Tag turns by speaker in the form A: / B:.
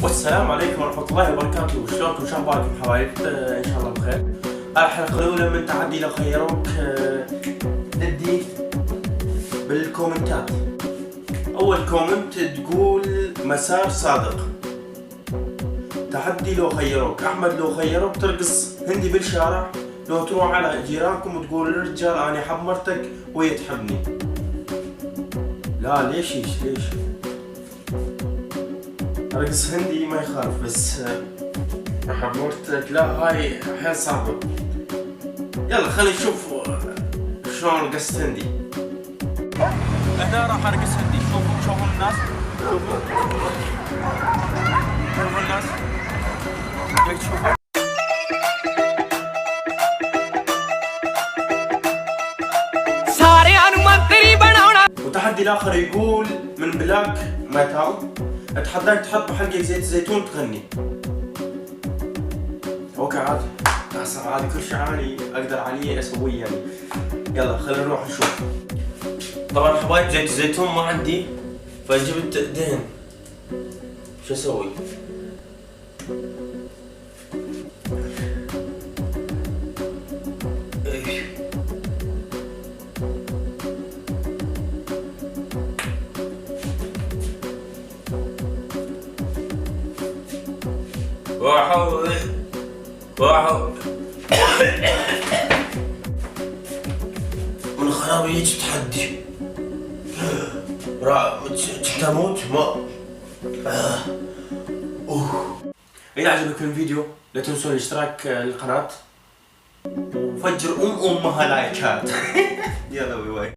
A: والسلام عليكم ورحمة الله وبركاته. شلونكم شبابكم حبايب؟ إن شاء الله بخير. الحلقة الأولى من تحدي لو خيروك. ندي بالكومنتات. أول كومنت تقول مسار صادق. تحدي لو خيروك. أحمد لو خيروك ترقص هندي بالشارع، لو تروح على جيرانكم وتقول للرجال أنا حب مرتك وهي تحبني. لا ليش رقص هندي ما يخالف، بس أحب مرتك لا، هاي حيل صعبة. يلا خلينا نشوف شلون رقصت هندي. هنا راح ارقص هندي. شوفوا الناس، شوفوا الناس، شوفوا. وتحدي الاخر يقول من بلاك ميتال، اتحداك تحط بحلقك زيت زيتون تغني. اوكي عادي، عادي كل شيء عادي اقدر عليه اسويه يعني. يلا خلينا نروح نشوف. طبعا حبايب زيت الزيتون ما عندي، فجبت دهن. شو اسوي؟ واحد من خراب يجي تحدي. كنت اموت ما. إذا عجبكم الفيديو لا تنسوا الاشتراك للقناة وفجر امها لايكات. يلا باي باي.